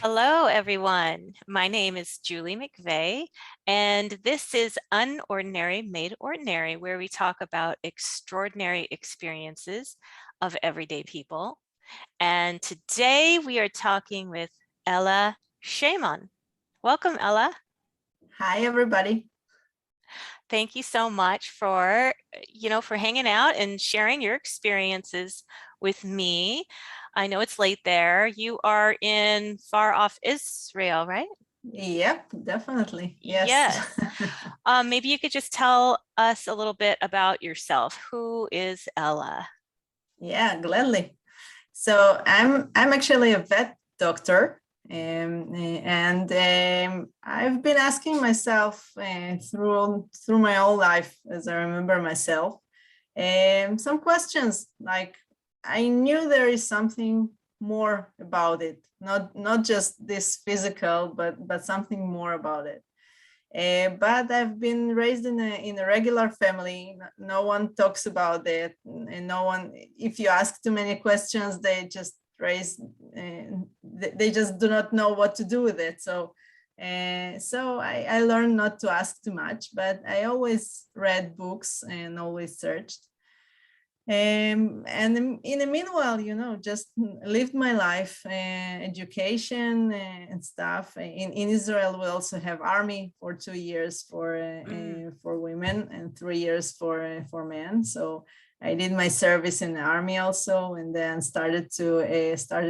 Hello, everyone. My name is Julie McVeigh, and this is Unordinary Made Ordinary, where we talk about extraordinary experiences of everyday people. And today we are talking with Ella Sheiman. Welcome, Ella. Hi, everybody. Thank you so much for, for hanging out and sharing your experiences with me. I know it's late there. You are in far off Israel, right? Yep, definitely. Yes. Yes. Maybe you could just tell us a little bit about yourself. Who is Ella? Yeah, gladly. So I'm actually a vet doctor, and I've been asking myself through my whole life, as I remember myself, some questions like I knew there is something more about it, not just this physical, but something more about it. But I've been raised in a regular family. No one talks about it, and no one. If you ask too many questions, they just raise. They just do not know what to do with it. So I learned not to ask too much, but I always read books and always searched. And in the meanwhile, just lived my life, education and stuff. In Israel, we also have army for 2 years for women and 3 years for men. So I did my service in the army also, and then started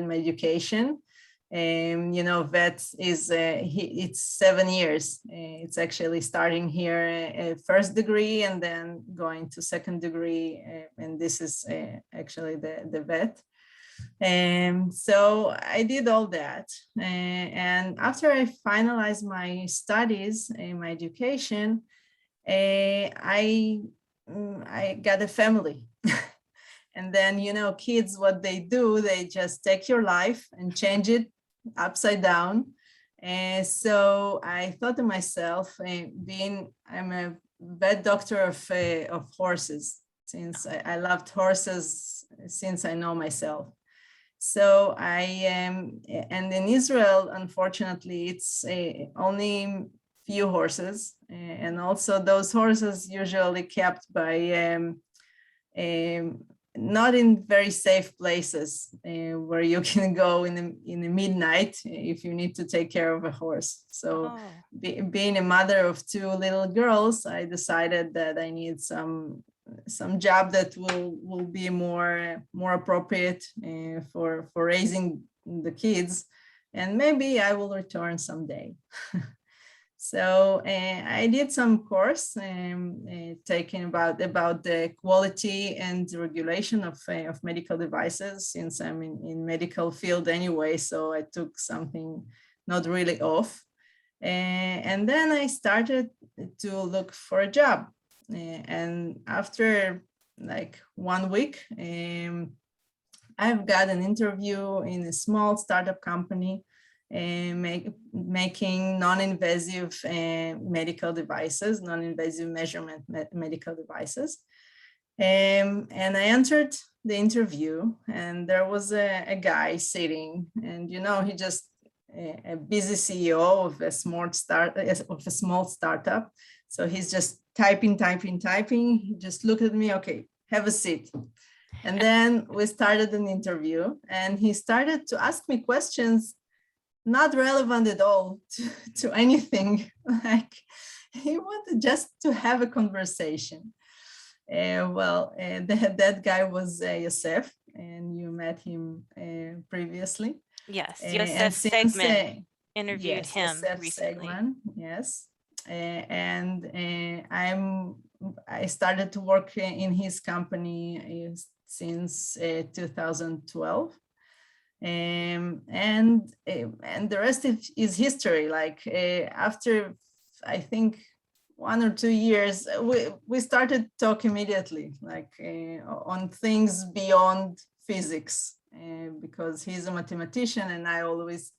my education. Vet is it's 7 years. It's actually starting here first degree and then going to second degree, and this is actually the vet. So I did all that, and after I finalized my studies in my education, I got a family. And then, kids, what they do, they just take your life and change it upside down. And so I thought to myself, I'm a vet doctor of horses, since I loved horses since I know myself. So I am, and in Israel, unfortunately, it's only few horses, and also those horses usually kept by um, not in very safe places where you can go in the midnight if you need to take care of a horse. So Oh, being a mother of two little girls, I decided that I need some job that will be more appropriate for raising the kids, and maybe I will return someday. So I did some course taking about the quality and regulation of medical devices, since I'm in medical field anyway. So I took something not really off. And then I started to look for a job. And after like 1 week, I've got an interview in a small startup company making non-invasive medical devices, non-invasive measurement medical devices. And I entered the interview, and there was a guy sitting, and he just a busy CEO of a small startup. So he's just typing. He just looked at me. Okay, have a seat. And then we started an interview, and he started to ask me questions not relevant at all to anything. Like, he wanted just to have a conversation. That guy was Yosef, and you met him previously. yes. And Yosef since, Segman interviewed yes, him Yosef recently. Segman, yes. And I started to work in his company since 2012. And the rest is history. Like after, I think, 1 or 2 years, we started to talk immediately, like on things beyond physics, because he's a mathematician and I always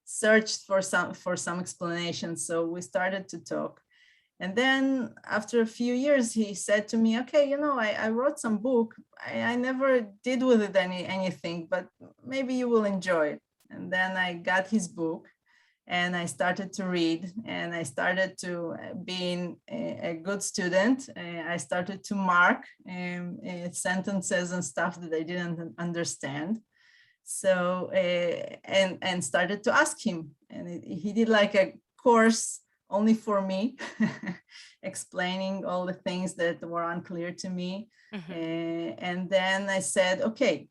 searched for some explanation. So we started to talk. And then after a few years, he said to me, okay, I wrote some book. I never did with it anything, but maybe you will enjoy it. And then I got his book and I started to read, and I started to being a good student. I started to mark sentences and stuff that I didn't understand. So and started to ask him, and he did like a course only for me, explaining all the things that were unclear to me. And then I said, okay,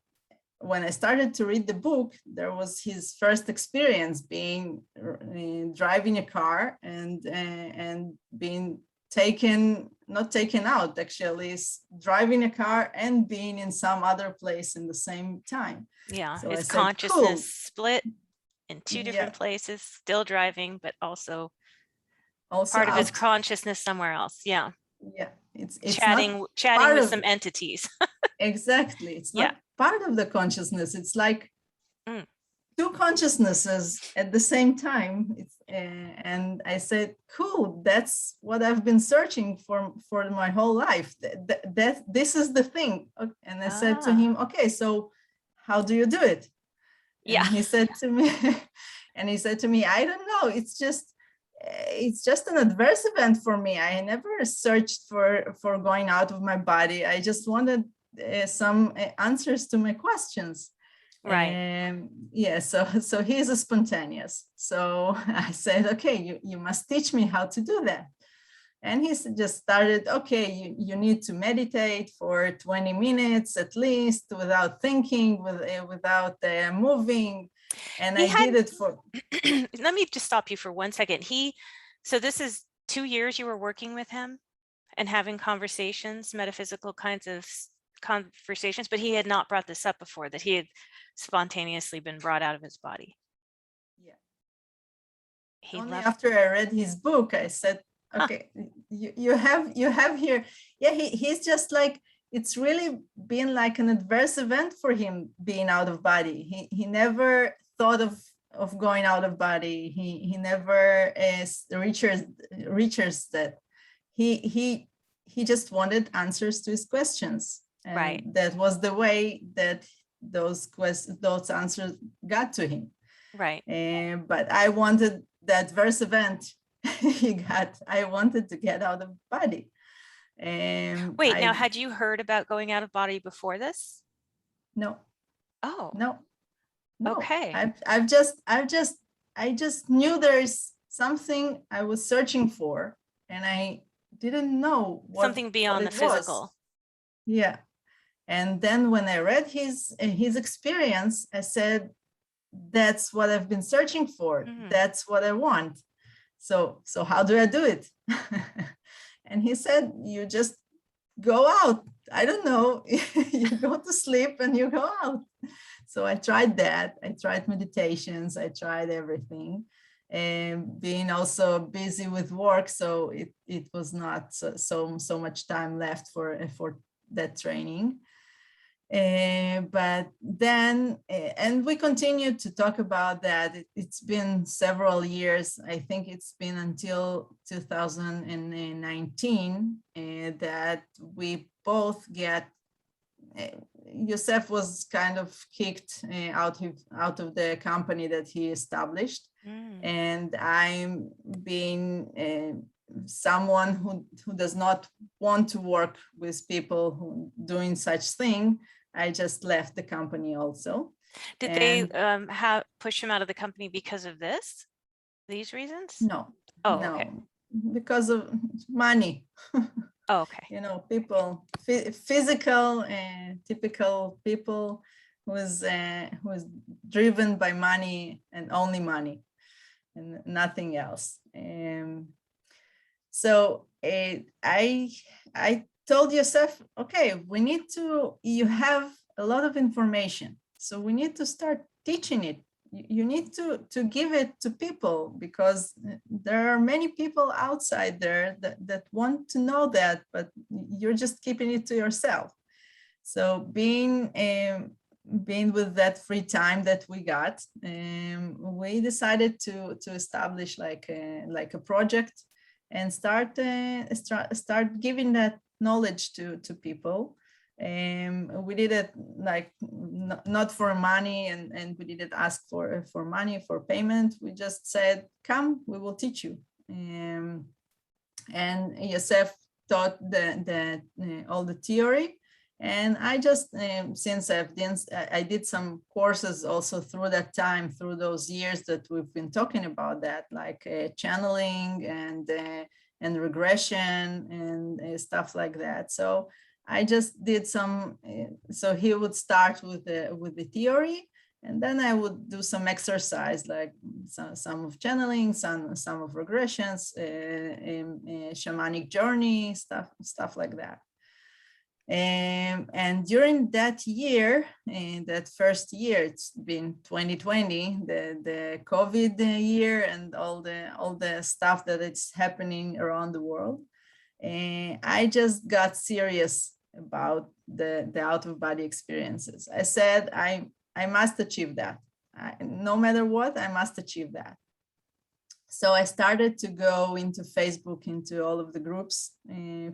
when I started to read the book, there was his first experience being driving a car and being not taken out, actually, driving a car and being in some other place in the same time. Yeah, So his I said, consciousness cool. split in two different places, still driving, but also part of his Out. consciousness somewhere else. Yeah. Yeah, it's not Chatting part with of, some entities. exactly. It's Yeah. not part of the consciousness. It's like Mm. two consciousnesses at the same time. And I said, cool, that's what I've been searching for my whole life. This is the thing. And I said to him, okay, so how do you do it? And Yeah. he said to me, I don't know, it's just an adverse event for me. I never searched for going out of my body. I just wanted some answers to my questions. Right. Yeah, so he's a spontaneous. So I said, okay, you must teach me how to do that. And he just started, okay, you need to meditate for 20 minutes at least without thinking, without moving. And I did it for. Let me just stop you for 1 second. So this is 2 years you were working with him and having conversations, metaphysical kinds of conversations, but he had not brought this up before, that he had spontaneously been brought out of his body. Yeah. He Only left. after I read his book, I said, okay, you have here. Yeah, he's just like, it's really been like an adverse event for him being out of body. He never thought of going out of body. He never reaches that. He just wanted answers to his questions, and Right. that was the way that those answers got to him. Right. But I wanted the adverse event he got. I wanted to get out of body. Wait, now, had you heard about going out of body before this? No. Oh. No. Okay. I just knew there's something I was searching for, and I didn't know something beyond what the it was. physical. Yeah. And then when I read his experience, I said, that's what I've been searching for. That's what I want. So how do I do it? And he said, you just go out. I don't know. You go to sleep and you go out. So I tried that. I tried meditations. I tried everything. And being also busy with work, so it was not so much time left for that training. But then, and we continued to talk about that. It's been several years. I think it's been until 2019 that we both get. Yosef was kind of kicked out of the company that he established, and I'm being someone who does not want to work with people who doing such thing. I just left the company also. Did they push him out of the company because of these reasons? No. Oh, no, okay. Because of money. Oh, okay. You know, people, physical and typical people who is driven by money and only money and nothing else. So I told Yosef, okay, you have a lot of information, so we need to start teaching it. You need to give it to people, because there are many people outside there that want to know that, but you're just keeping it to yourself. So being with that free time that we got, we decided to establish like a project and start giving that knowledge to people. We did it like not for money, and we didn't ask for money, for payment. We just said, come, we will teach you. And Yosef taught all the theory. And I just, since I did some courses also through that time, through those years that we've been talking about that, like channeling and regression and stuff like that. So I just did some, so he would start with the theory, and then I would do some exercise, like some of channeling, some of regressions, shamanic journey, stuff like that. And during that year, that first year, it's been 2020, the COVID year, and all the stuff that it's happening around the world. I just got serious about the out-of-body experiences. I said, I must achieve that. No matter what, I must achieve that. So I started to go into Facebook, into all of the groups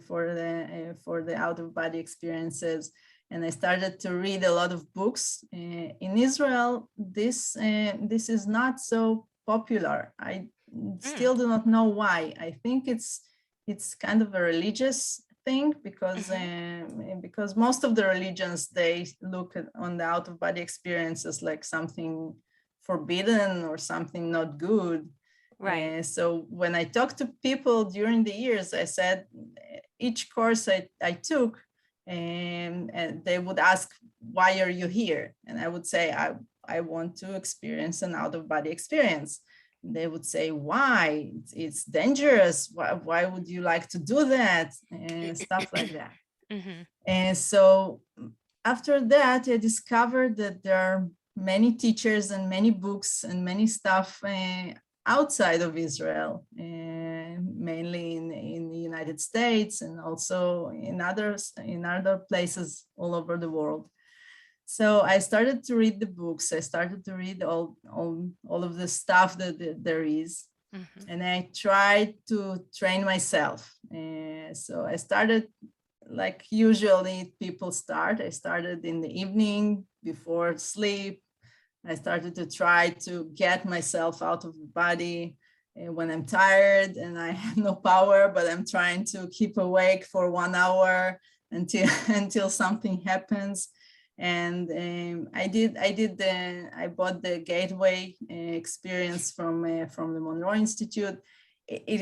for the out-of-body experiences, and I started to read a lot of books. In Israel, this is not so popular. I still do not know why. I think it's kind of a religious thing, because most of the religions, they look on the out-of-body experiences like something forbidden or something not good. Right. So when I talked to people during the years, I said, each course I took, and they would ask, why are you here? And I would say, I want to experience an out-of-body experience. They would say, why? It's dangerous. Why would you like to do that? And stuff like that. And so after that, I discovered that there are many teachers and many books and many stuff outside of Israel, mainly in the United States, and also in other places all over the world. So I started to read the books. I started to read all of the stuff that there is. And I tried to train myself. So I started, like usually people start. I started in the evening before sleep. I started to try to get myself out of the body when I'm tired and I have no power, but I'm trying to keep awake for 1 hour until something happens. And I bought the Gateway experience from the Monroe Institute. It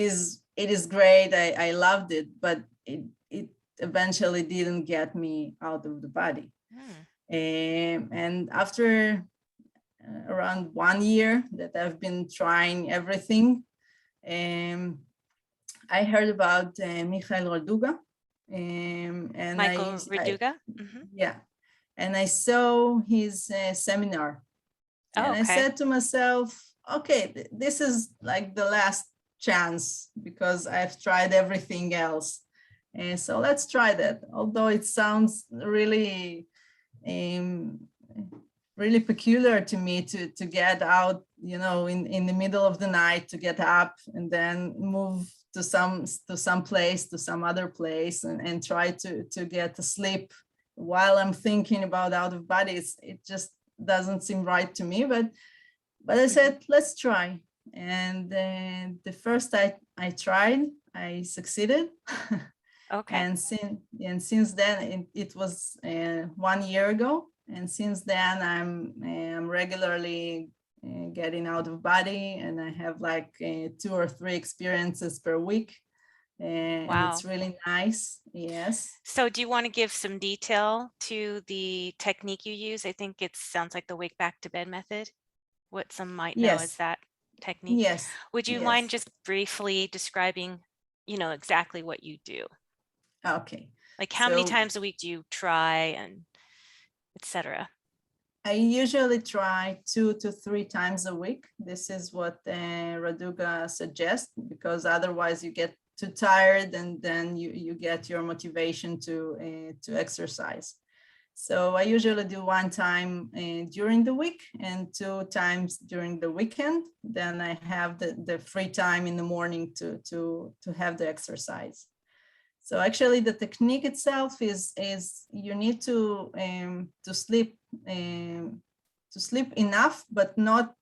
is great. I loved it, but it eventually didn't get me out of the body. And after around 1 year that I've been trying everything, I heard about Michael Raduga. And Michael Raduga? Yeah. And I saw his seminar. And I said to myself, okay, this is like the last chance, because I've tried everything else. And so let's try that. Although it sounds really really peculiar to me to get out, in the middle of the night, to get up and then move to some place, to some other place, and try to get to sleep while I'm thinking about out of body. It just doesn't seem right to me, but I said, let's try. And the first I tried, I succeeded. And since then, it was 1 year ago. And since then, I'm regularly getting out of body, and I have like 2 or 3 experiences per week. And it's really nice. Yes. So do you want to give some detail to the technique you use? I think it sounds like the wake back to bed method. What some might know is that technique. Yes. Would you mind just briefly describing, exactly what you do? Okay. Like how many times a week do you try, and etc.? I usually try 2 to 3 times a week. This is what Raduga suggests, because otherwise you get too tired, and then you get your motivation to exercise. So I usually do 1 time during the week and 2 times during the weekend. Then I have the free time in the morning to have the exercise. So actually the technique itself is you need to sleep enough, but not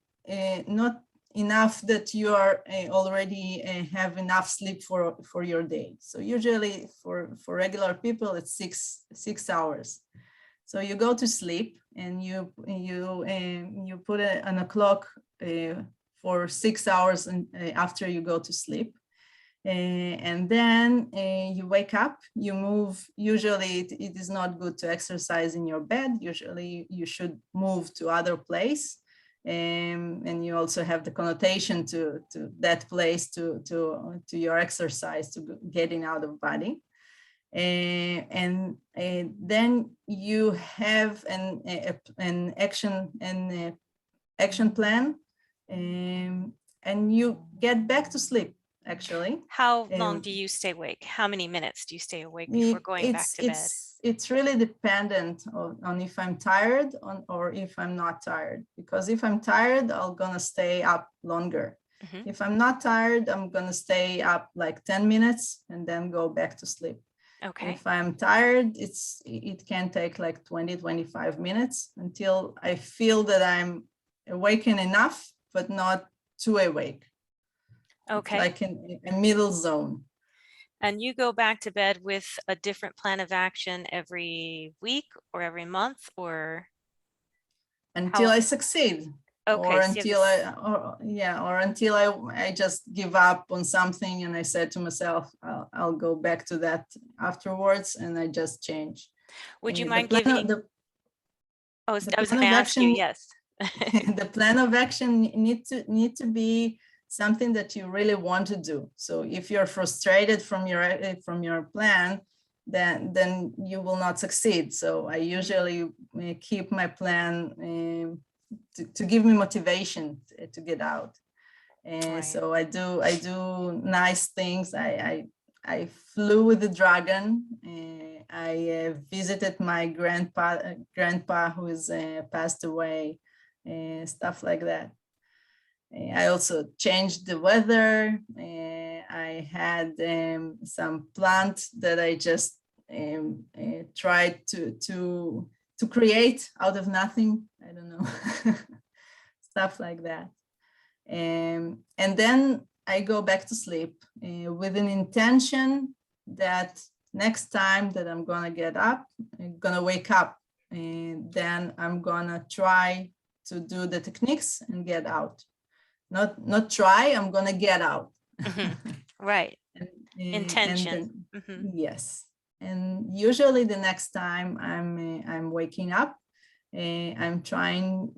enough that you are already have enough sleep for your day. So usually for regular people, it's six hours. So you go to sleep and you put an clock for 6 hours after you go to sleep. And then you wake up, you move. Usually it is not good to exercise in your bed. Usually you should move to other place. And you also have the connotation to that place to your exercise, to getting out of body. And then you have an action plan, and you get back to sleep. Actually, How long do you stay awake? How many minutes do you stay awake before going back to bed? It's really dependent on if I'm tired or if I'm not tired. Because if I'm tired, I'm gonna stay up longer. If I'm not tired, I'm gonna stay up like 10 minutes and then go back to sleep. Okay. If I'm tired, it can take like 20-25 minutes until I feel that I'm awakened enough, but not too awake. Okay. It's like a middle zone. And you go back to bed with a different plan of action every week or every month, or until I succeed. Okay, Or so until until I just give up on something and I said to myself, I'll go back to that afterwards, and I just change. Would you mind giving? I was going to ask you. Yes. The plan of action need to be something that you really want to do. So if you're frustrated from your plan, then you will not succeed. So I usually keep my plan to give me motivation to get out. And Right. so I do nice things. I flew with the dragon. I visited my grandpa who is passed away, stuff like that. I also changed the weather. I had some plant that I just tried to create out of nothing. I don't know, stuff like that. And then I go back to sleep with an intention that next time that I'm gonna get up, I'm gonna wake up, and then I'm gonna try to do the techniques and get out. Not try, I'm gonna get out. Right. Intention. Yes. And usually the next time I'm waking up, I'm trying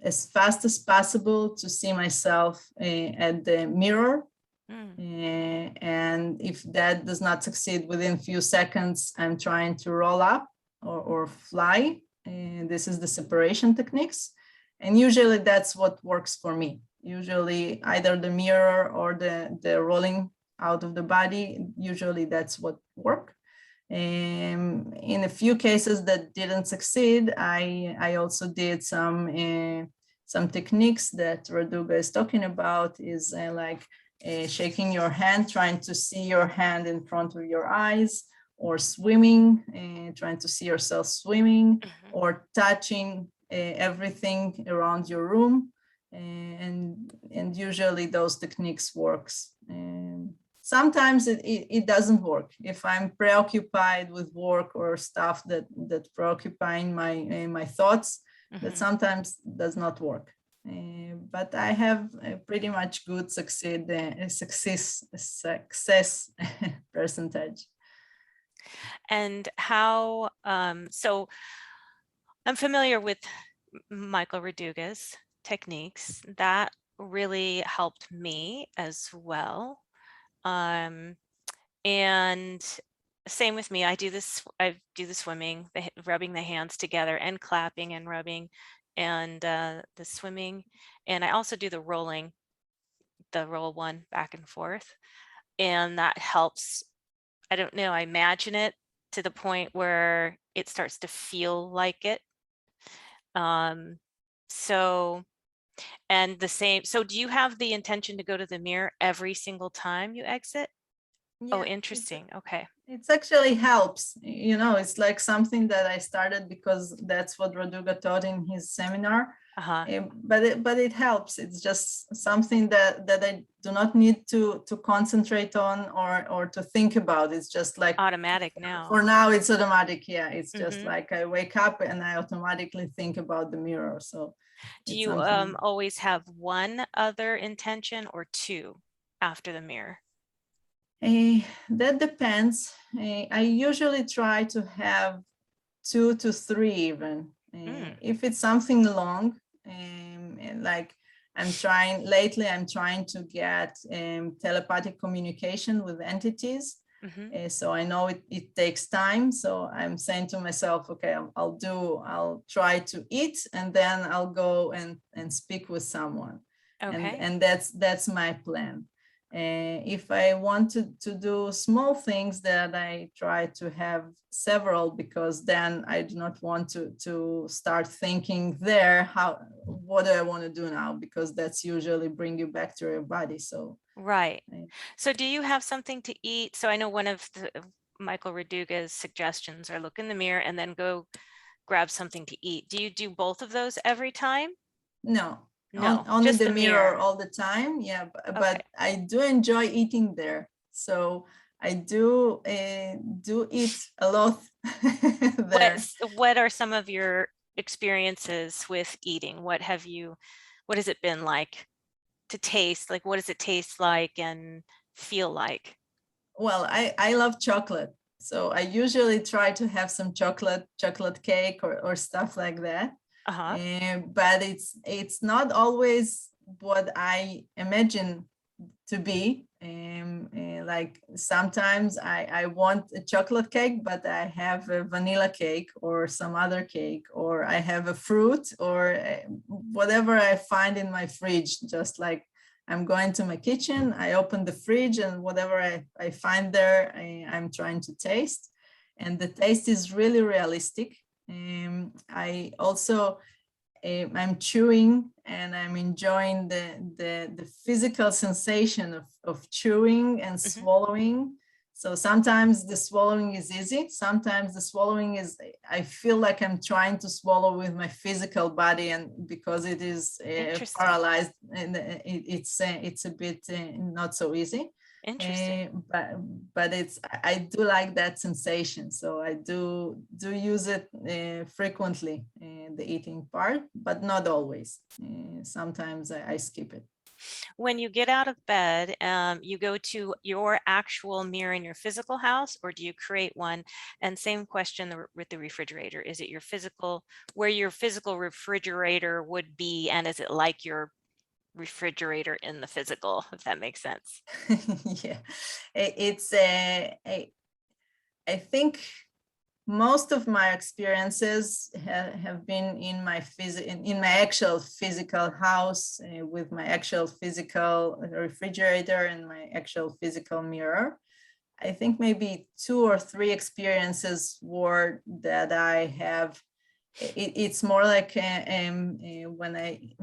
as fast as possible to see myself at the mirror. And if that does not succeed within a few seconds, I'm trying to roll up or fly. And this is the separation techniques. And usually that's what works for me. Usually either the mirror or the rolling out of the body, usually that's what works. In a few cases that didn't succeed, I also did some techniques that Raduga is talking about, is like shaking your hand, trying to see your hand in front of your eyes, or swimming, trying to see yourself swimming, or touching everything around your room. And usually those techniques works. Sometimes it doesn't work. If I'm preoccupied with work or stuff that preoccupying my thoughts, that sometimes does not work. But I have a pretty much good success percentage. And how, so I'm familiar with Michael Raduga's techniques. That really helped me as well. And same with me. I do the swimming, rubbing the hands together, and clapping and rubbing, and the swimming. And I also do the rolling, the roll one back and forth. And that helps. I don't know, I imagine it to the point where it starts to feel like it. So, and the same, so do you have the intention to go to the mirror every single time you exit? Oh, Yeah, interesting. Okay. it's actually helps. It's like something that I started because that's what Raduga taught in his seminar. Uh-huh. But it helps. It's just something that I do not need to concentrate on or to think about. It's just like Automatic now. for now it's automatic. Yeah, it's just Hmm. like I wake up and I automatically think about the mirror. So Do it's you something. always have one other intention or two after the mirror? That depends. I usually try to have 2 to 3 even. Mm, If it's something long, and like I'm trying to get telepathic communication with entities. hmm. So I know it takes time. So I'm saying to myself, okay, I'll try to eat and then I'll go and speak with someone. And, Okay. and that's my plan. If I want to do small things, that I try to have several, because then I do not want to start thinking there, what do I want to do now? Because that's usually bring you back to your body. So Right. I, So do you have something to eat? So I know one of Michael Raduga's suggestions are look in the mirror and then go grab something to eat. Do you do both of those every time? no, No, only just the the mirror mirror. all the time. Yeah, Okay. but I do enjoy eating there. So I do eat a lot there. What are some of your experiences with eating? What has it been like to taste? Like, what does it taste like and feel like? Well, I love chocolate. So I usually try to have some chocolate cake or stuff like that. Uh-huh. But it's not always what I imagine to be. Like sometimes I want a chocolate cake, but I have a vanilla cake or some other cake, or I have a fruit or whatever I find in my fridge. Just like I'm going to my kitchen, I open the fridge, and whatever I find there, I'm trying to taste. And the taste is really realistic. I also I'm chewing and I'm enjoying the physical sensation of chewing and Hmm. swallowing. So sometimes the swallowing is easy. Sometimes the swallowing is, I feel like I'm trying to swallow with my physical body, and because it is Interesting. paralyzed, and it's a bit not so easy. Interesting. Uh, but but I do like that sensation, so I do use it frequently, the eating part, but not always. Sometimes I skip it. When you get out of bed, you go to your actual mirror in your physical house, or do you create one? And same question with the refrigerator. Is it your physical, where your physical refrigerator would be, and is it like your refrigerator in the physical, if that makes sense? Yeah, it's I think most of my experiences have been in my actual physical house, with my actual physical refrigerator and my actual physical mirror. I think maybe 2 or 3 experiences were that I have. It's more like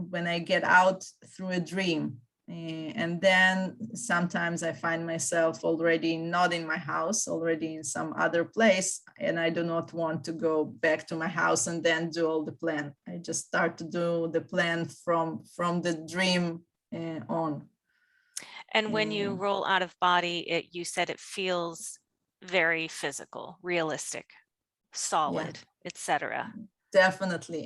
when I get out through a dream. And then sometimes I find myself already not in my house, already in some other place, and I do not want to go back to my house and then do all the plan. I just start to do the plan from the dream on. And when you Uh, roll out of body, you said it feels very physical, realistic, yeah. solid, etc. Definitely.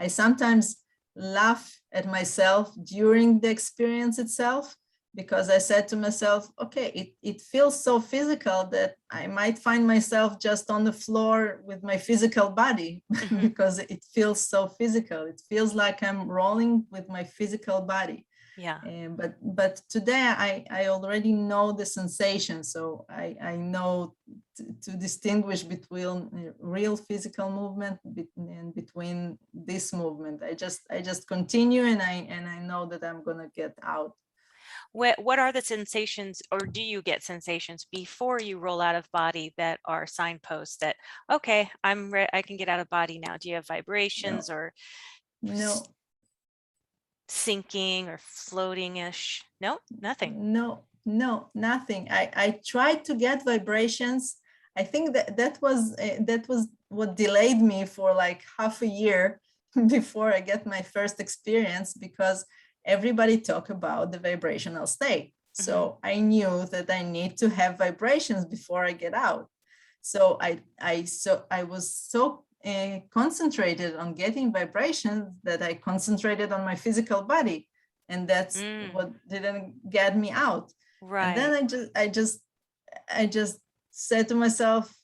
I sometimes laugh at myself during the experience itself, because I said to myself, okay, it feels so physical that I might find myself just on the floor with my physical body Hmm. because it feels so physical. It feels like I'm rolling with my physical body. Yeah. But today I already know the sensation, so I know to distinguish between real physical movement and between this movement. I just continue, and I know that I'm gonna get out. What are the sensations, or do you get sensations before you roll out of body that are signposts that, okay, I can get out of body now? Do you have vibrations No, or no, sinking or floating-ish? No, nothing. no. No, nothing. I tried to get vibrations. I think that was what delayed me for like half a year before I get my first experience, because everybody talk about the vibrational state. So I knew that I need to have vibrations before I get out. So I was so concentrated on getting vibrations that I concentrated on my physical body, and that's what didn't get me out. And then Right. I just said to myself,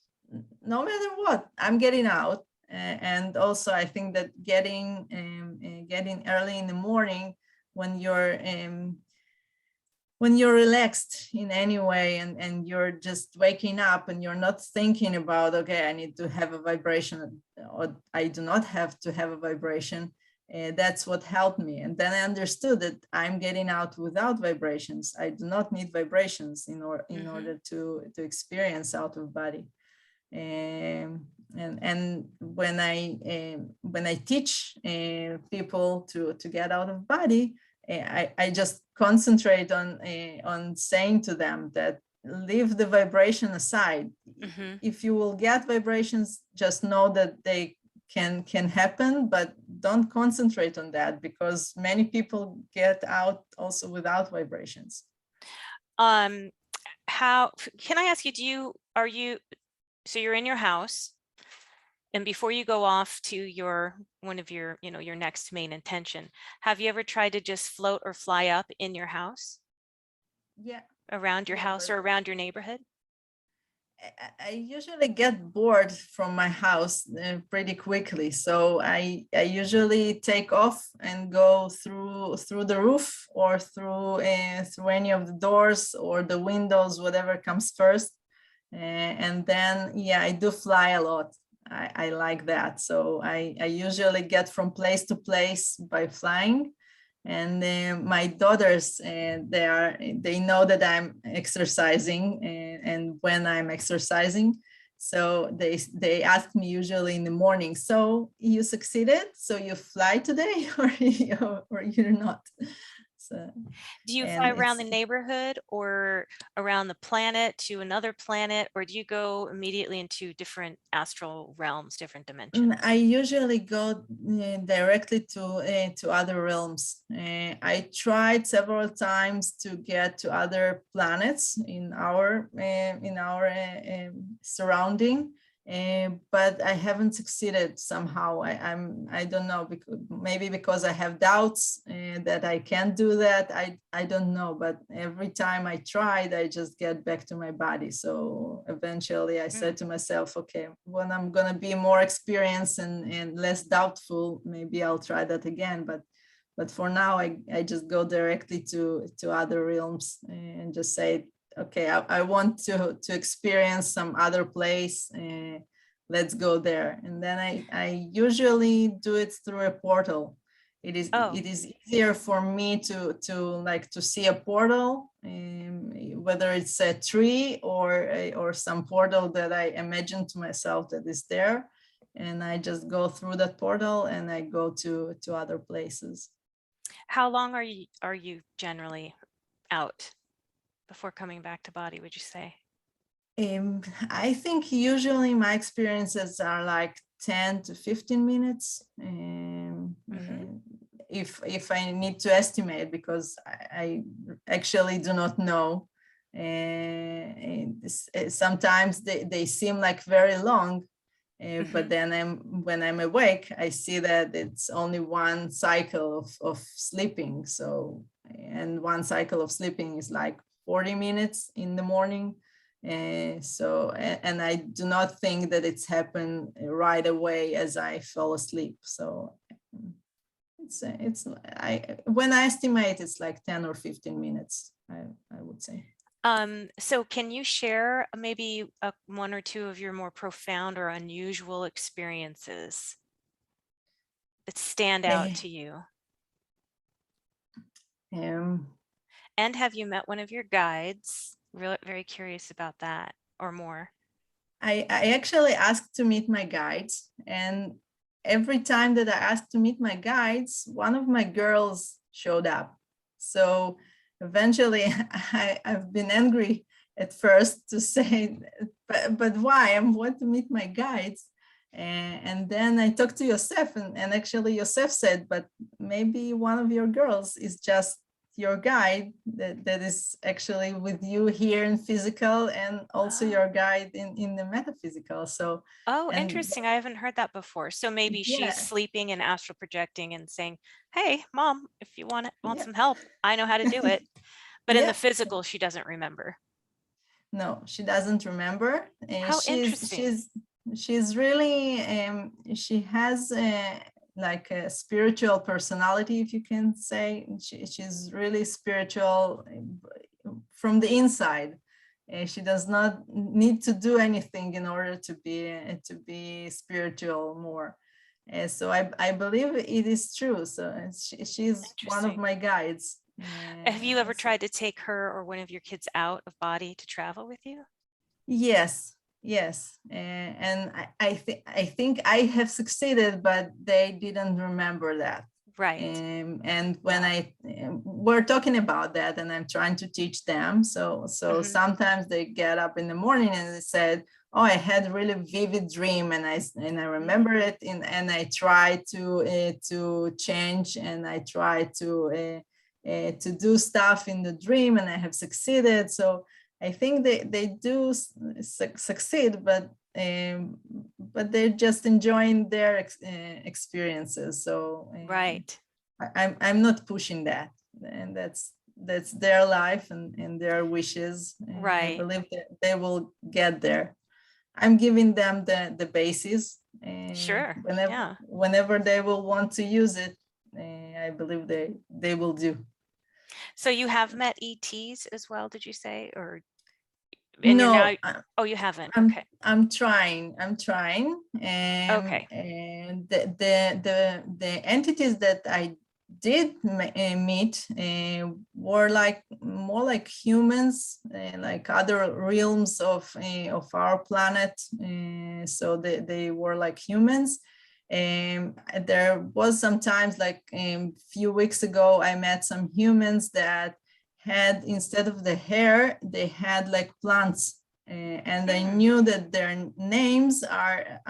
no matter what, I'm getting out. And also, I think that getting early in the morning when you're relaxed in any way, and you're just waking up and you're not thinking about, okay, I need to have a vibration, or I do not have to have a vibration. That's what helped me. And then I understood that I'm getting out without vibrations. I do not need vibrations in order to experience out of body. And when I teach people to get out of body, I just concentrate on saying to them that leave the vibration aside. If you will get vibrations, just know that they can happen, but don't concentrate on that, because many people get out also without vibrations. How can I ask you, so you're in your house, and before you go off to one of your, your next main intention, have you ever tried to just float or fly up in your house, Yeah, around your yeah, house but or around your neighborhood? I usually get bored from my house pretty quickly, so I usually take off and go through the roof, or through any of the doors or the windows, whatever comes first. And then, yeah, I do fly a lot. I like that. So I usually get from place to place by flying. And my daughters, they know that I'm exercising, and when I'm exercising, so they ask me usually in the morning, so you succeeded, so you fly today, or you're not. So, Do you fly and around it's the neighborhood or around the planet to another planet, or do you go immediately into different astral realms, different dimensions? I usually go directly to other realms. I tried several times to get to other planets in our surrounding, but I haven't succeeded somehow. I don't know, because maybe because I have doubts that I can't do that. I don't know, but every time I tried, I just get back to my body. So eventually I said to myself, okay, when I'm gonna be more experienced and less doubtful, maybe I'll try that again. But for now, I just go directly to other realms and just say, okay, I want to experience some other place. Let's go there. And then I usually do it through a portal. It Oh, is easier for me to see a portal, whether it's a tree or some portal that I imagine to myself that is there, and I just go through that portal and I go to other places. how long are you generally out before coming back to body, would you say? I think usually my experiences are like 10 to 15 minutes. If I need to estimate, because I actually do not know. Sometimes they seem like very long, but then when I'm awake, I see that it's only one cycle of sleeping. So, and one cycle of sleeping is like 40 minutes in the morning. And I do not think that it's happened right away as I fell asleep. So it's I when I estimate, it's like 10 or 15 minutes, I would say. So can you share maybe one or two of your more profound or unusual experiences that stand out Eh, to you? Um, And have you met one of your guides? Really, very curious about that or more. I actually asked to meet my guides, and every time that I asked to meet my guides, one of my girls showed up. So eventually I've been angry at first to say, but why? I want to meet my guides. And then I talked to Yosef, and actually Yosef said, but maybe one of your girls is just your guide that is actually with you here in physical, and also Oh, your guide in the metaphysical. So, oh, and interesting. I haven't heard that before. So maybe she's yeah, sleeping and astral projecting and saying, "Hey, mom, if you want yeah, some help, I know how to do it." But in the yeah. physical, she doesn't remember. No, she doesn't remember. How interesting. She's really she has like a spiritual personality, if you can say. She's really spiritual from the inside. She does not need to do anything in order to be spiritual more. So I believe it is true. So she's one of Interesting. my guides. Have you ever So tried to take her or one of your kids out of body to travel with you? yes, yes, and I think I have succeeded, but they didn't remember that. Right. And when Yeah. I we're talking about that, and I'm trying to teach them, so Hmm. sometimes they get up in the morning and they said, "Oh, I had a really vivid dream, and I remember Mm. it, and I try to change, and I try to do stuff in the dream, and I have succeeded." So I think they do succeed, but they're just enjoying their experiences. So Right. I'm not pushing that, and that's their life and their wishes. I Right. believe that they will get there. I'm giving them the basis. Sure. Yeah. Whenever they will want to use it, I believe they will do. So you have met ETs as well, did you say? Or and you're now, No, oh, you haven't. Okay. I'm trying. I'm trying. Okay. And the entities that I did meet were like more like humans, like other realms of our planet. So they were like humans. There was sometimes like a few weeks ago, I met some humans that had, instead of the hair, they had like plants. And I Mm. knew that their names are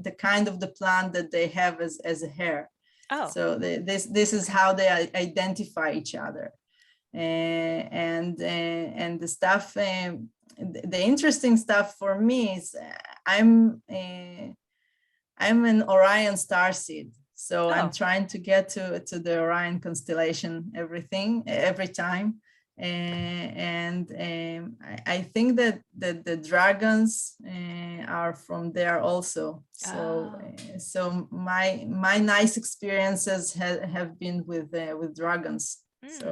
the kind of the plant that they have as a hair. Oh, So this is okay. how they identify each other. And the stuff, the interesting stuff for me is I'm an Orion star seed. So I'm Oh, trying to get to the Orion constellation, every time. I think that the dragons are from there also. So oh. my nice experiences have been with dragons. Mm. So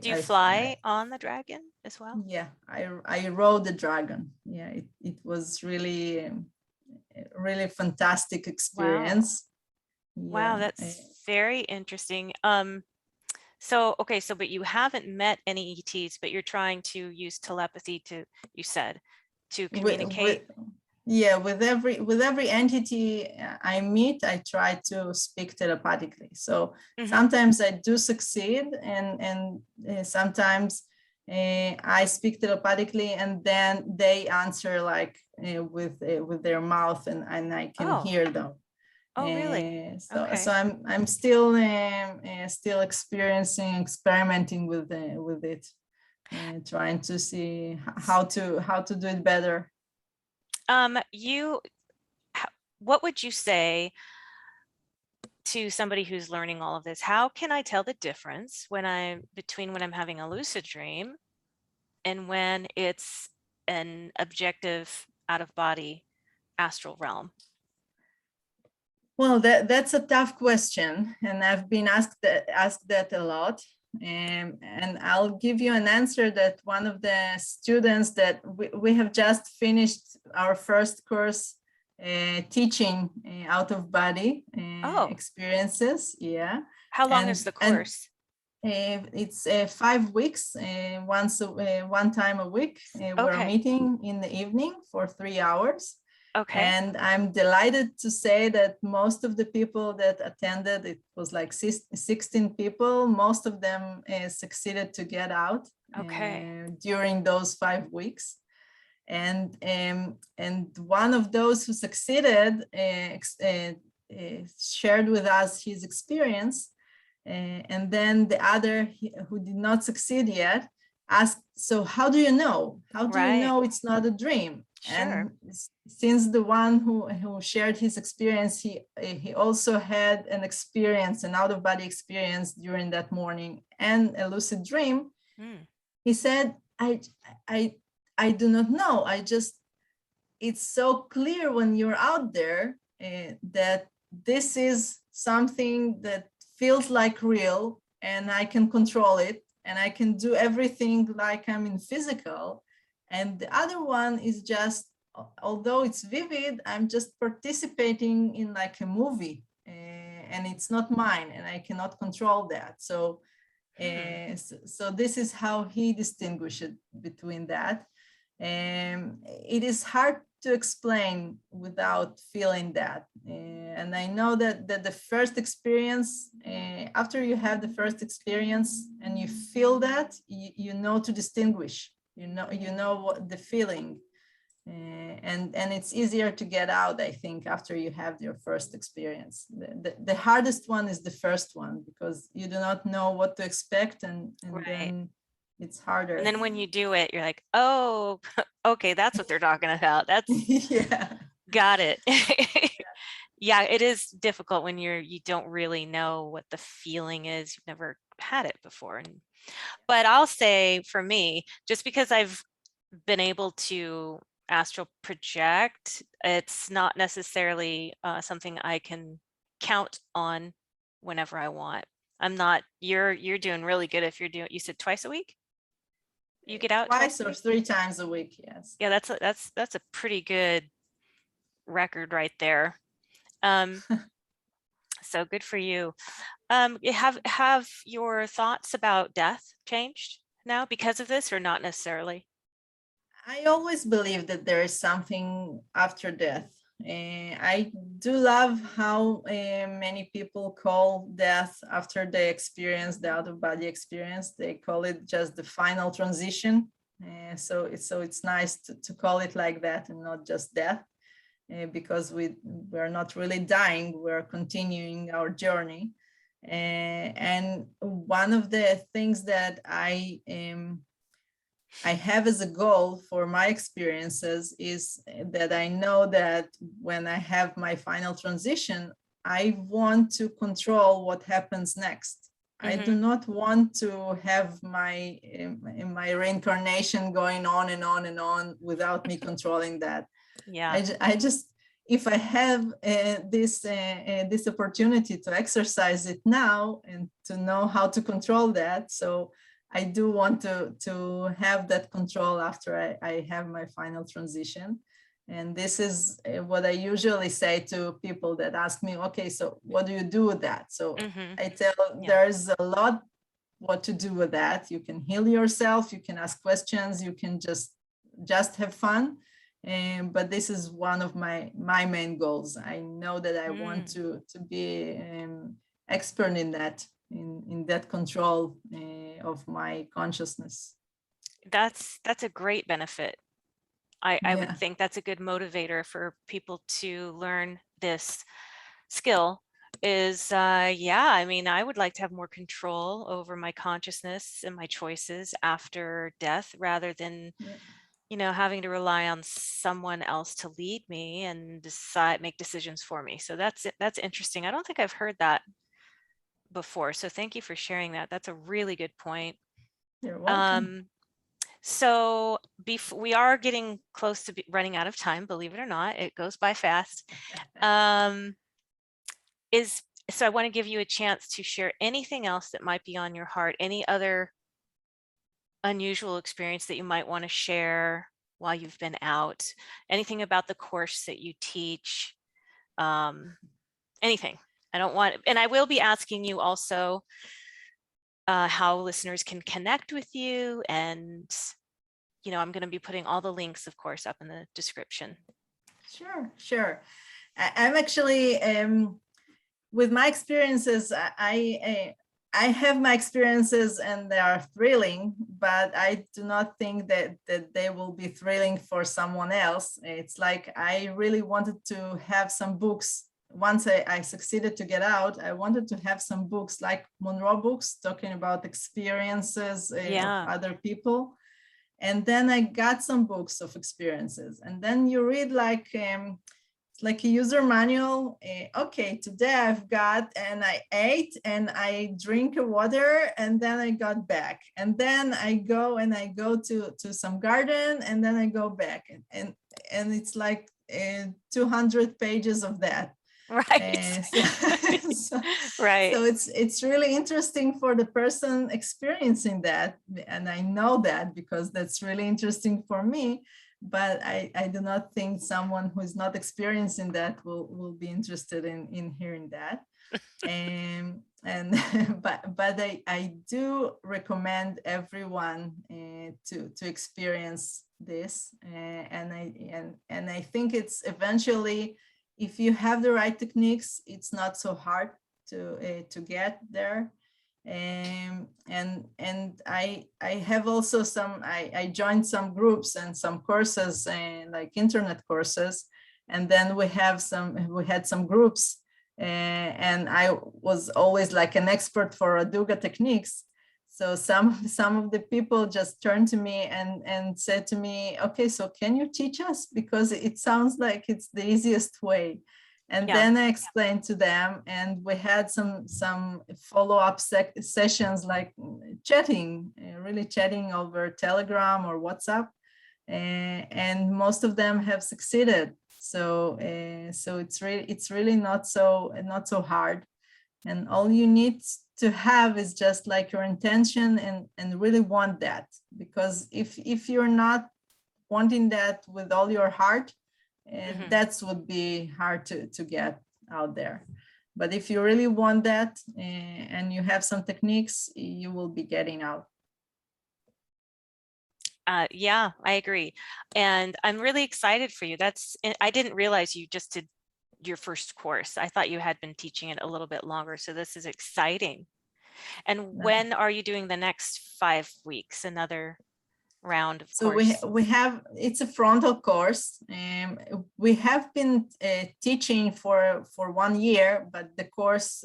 Do you fly on the dragon as well? yeah, I rode the dragon. Yeah, it was really really fantastic Wow. experience. Wow, Yeah. that's very interesting. So okay, so but you haven't met any ETs, but you're trying to use telepathy to, you said, to with communicate. yeah, with every entity I meet, I try to speak telepathically. So Hmm. sometimes I do succeed, and sometimes I speak telepathically, and then they answer like with their mouth, and I can Oh, hear them. oh, really? So Okay. I'm still experimenting with it, and trying to see how to do it better. You, what would you say to somebody who's learning all of this? How can I tell the difference between when I'm having a lucid dream and when it's an objective out of body astral realm? Well, that's a tough question, and I've been asked that a lot. And I'll give you an answer that one of the students that we have just finished our first course teaching out of body Oh, experiences. Yeah, how long is and the and course? it's 5 weeks, one time a week. We're Okay. meeting in the evening for 3 hours. Okay. And I'm delighted to say that most of the people that attended, it was like 16 people, most of them succeeded to get out Okay. during those 5 weeks. And one of those who succeeded shared with us his experience. And then the other who did not succeed yet asked, so how do you know? How do you Right. know it's not a dream? Sure. And since the one who shared his experience, he also had an experience, an out-of-body experience during that morning and a lucid dream. Mm. He said, I do not know. It's so clear when you're out there that this is something that feels like real and I can control it and I can do everything like I'm in physical. And the other one is just, although it's vivid, I'm just participating in like a movie and it's not mine and I cannot control that. So this is how he distinguished between that. It is hard to explain without feeling that. And I know that the first experience, after you have the first experience and you feel that, you know to distinguish, you know what the feeling. And it's easier to get out, I think, after you have your first experience. The hardest one is the first one because you do not know what to expect, and Right. then it's And harder. then when you do it, you're like, oh, okay, that's what they're talking about. That's Yeah. got it. Yeah, it is difficult when you don't really know what the feeling is. You've never had it before. But I'll say for me, just because I've been able to astral project, it's not necessarily something I can count on whenever I want. I'm not, you're doing really good if you're doing, you said twice a week? You get out twice Twice a or week? 3 times a week, yes. Yeah, that's a pretty good record right there. Um, so good for you. Have your thoughts about death changed now because of this or not necessarily? I always believe that there is something after death. I do love how many people call death after they experience the out-of-body experience. They call it just the final transition. So it's nice to call it like that and not just death, because we're not really dying. We're continuing our journey. And one of the things that I have as a goal for my experiences is that I know that when I have my final transition, I want to control what happens next. I do not want to have my reincarnation going on and on and on without me controlling that. Yeah. I just, if I have this opportunity to exercise it now and to know how to control that, so I do want to have that control after I have my final transition. And this is what I usually say to people that ask me, okay, so what do you do with that? So I tell there's a lot what to do with that. You can heal yourself, you can ask questions, you can just have fun. But this is one of my main goals. I know that I want to be expert in that, in that control of my consciousness. That's a great benefit. I would Yeah. think that's a good motivator for people to learn this skill is yeah, I mean, I would like to have more control over my consciousness and my choices after death rather than, Yeah. having to rely on someone else to lead me and make decisions for me. So that's interesting. I don't think I've heard that before. So thank you for sharing that. That's a really good point. You're welcome. So we are getting close to running out of time, believe it or not. It goes by fast. Um, so I want to give you a chance to share anything else that might be on your heart, any other unusual experience that you might want to share while you've been out, anything about the course that you teach, anything. I don't want, and I will be asking you also how listeners can connect with you, and I'm going to be putting all the links, of course, up in the description. Sure. I'm actually with my experiences. I have my experiences and they are thrilling, but I do not think that they will be thrilling for someone else. It's like I really wanted to have some books. Once I succeeded to get out, I wanted to have some books like Monroe books talking about experiences of Yeah. other people. And then I got some books of experiences. And then you read like a user manual. Okay, today I've got, and I ate and I drink water and then I got back. And then I go to some garden and then I go back. And it's like 200 pages of that. Right. So, so, Right. so it's really interesting for the person experiencing that, and I know that because that's really interesting for me. But I do not think someone who is not experiencing that will be interested in hearing that. And but I do recommend everyone to experience this, and I think it's eventually, if you have the right techniques, it's not so hard to get there. And I have also I joined some groups and some courses, like internet courses, and then we had some groups, and I was always like an expert for Raduga techniques. So some of the people just turned to me and said to me, okay, so can you teach us? Because it sounds like it's the easiest way. And Yeah. then I explained to them, and we had some follow-up sessions, like chatting, really chatting over Telegram or WhatsApp, and most of them have succeeded. So it's really not so hard, and all you need to have is just like your intention and really want that. Because if you're not wanting that with all your heart, and that would be hard to get out there. But if you really want that, and you have some techniques, you will be getting out. Yeah, I agree. And I'm really excited for you. I didn't realize you just did your first course. I thought you had been teaching it a little bit longer. So this is exciting. And No. when are you doing the next 5 weeks, another round of So course? we have, it's a frontal course. We have been teaching for 1 year, but the course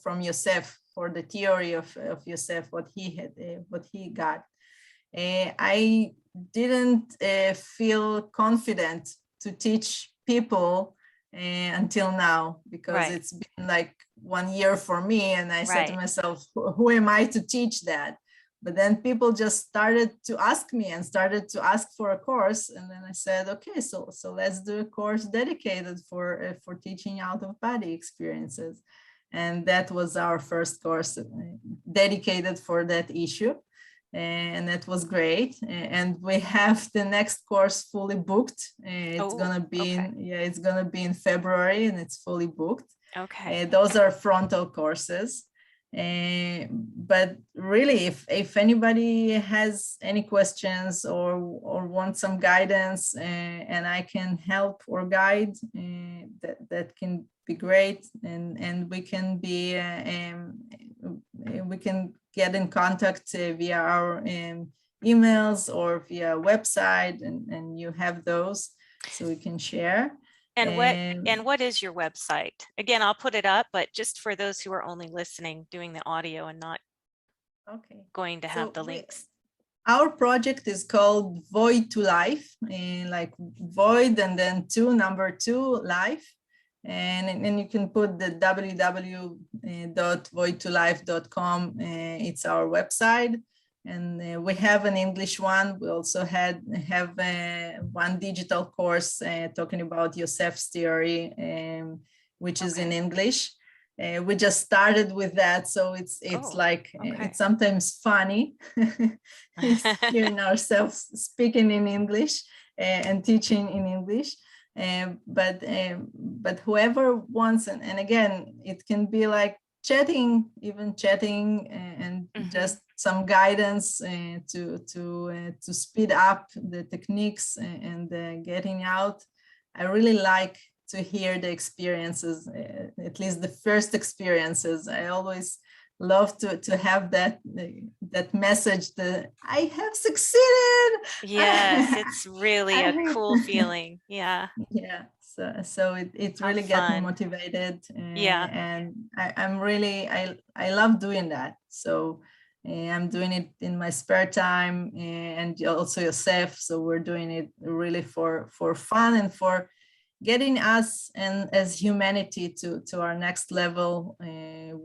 from Yosef, for the theory of Yosef, what he got. I didn't feel confident to teach people until now, because Right. it's been like 1 year for me, and I said to Right. myself, who am I to teach that? But then people just started to ask me and started to ask for a course, and then I said, okay, so let's do a course dedicated for teaching out of body experiences. And that was our first course dedicated for that issue, and that was great. And we have the next course fully booked. It's Oh, gonna be okay. it's gonna be in February, and it's fully booked. Okay. Those are frontal courses. But really, if anybody has any questions or wants some guidance, and I can help or guide, that can be great. And we can get in contact via our emails or via website, and you have those, so we can share. And what is your website? Again, I'll put it up, but just for those who are only listening, doing the audio and not Okay, going to have so the links. our project is called Void to Life, and like void and then number 2 life. And then you can put the www.voidtolife.com. It's our website, and we have an English one. We also have one digital course talking about Yosef's theory, which is in English. We just started with that, so it's like it's sometimes funny hearing ourselves speaking in English and teaching in English. But whoever wants, and again, it can be like chatting, and just some guidance to speed up the techniques and getting out. I really like to hear the experiences, at least the first experiences. I always love to have that message that I have succeeded. Yes, it's really a I, cool feeling. Yeah. yeah, so it How really get me fun. motivated, Yeah. and I'm really I love doing that. So I'm doing it in my spare time, and also Yosef. So we're doing it really for fun and for getting us and as humanity to our next level,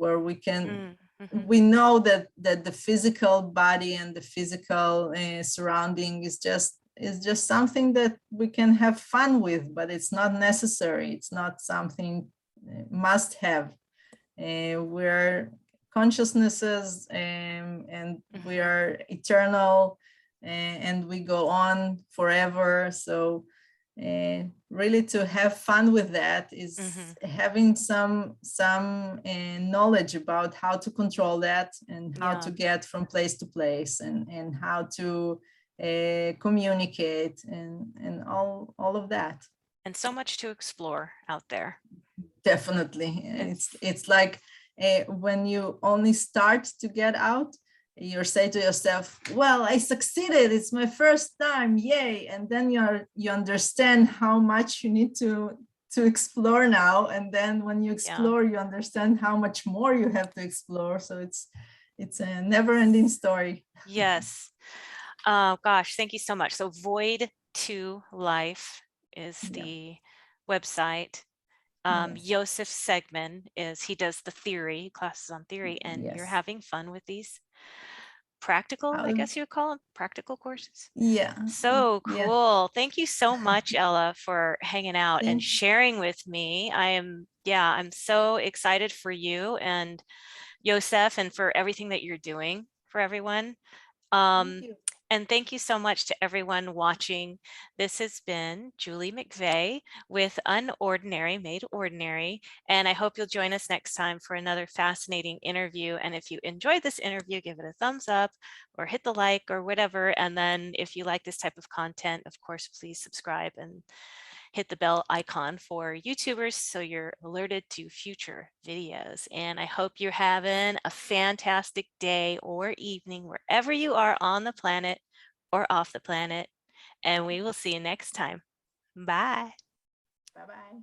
where we can Mm-hmm. we know that the physical body and the physical surrounding is just something that we can have fun with, but it's not necessary. It's not something must have. We're consciousnesses, and we Mm-hmm. are eternal, and we go on forever. So really to have fun with that Mm-hmm. is having some knowledge about how to control that and how to Yeah. get from place to place, and how to communicate, and all of that. And so much to explore out there. Definitely. It's It's like when you only start to get out, you say to yourself, well, I succeeded, it's my first time, yay. And then you understand how much you need to explore now, and then when you yeah. explore, you understand how much more you have to explore. So it's a never-ending story. Yes. Gosh, thank you so much. So Void to Life is Yeah. the website. Yes. Yosef Segman he does the theory, classes on theory, and you're Yes. having fun with these practical, Out I of, guess you would call them practical courses. yeah. So Yeah. cool. Thank you so much, Ella, for hanging out and Thank sharing with me. I'm so excited for you and Yosef and for everything that you're doing for everyone. thank Um, you. and thank you so much to everyone watching. This has been Julie McVeigh with Unordinary Made Ordinary. And I hope you'll join us next time for another fascinating interview. And if you enjoyed this interview, give it a thumbs up or hit the like or whatever. And then if you like this type of content, of course, please subscribe and hit the bell icon for YouTubers so you're alerted to future videos. And I hope you're having a fantastic day or evening wherever you are on the planet or off the planet. And we will see you next time. Bye. Bye bye.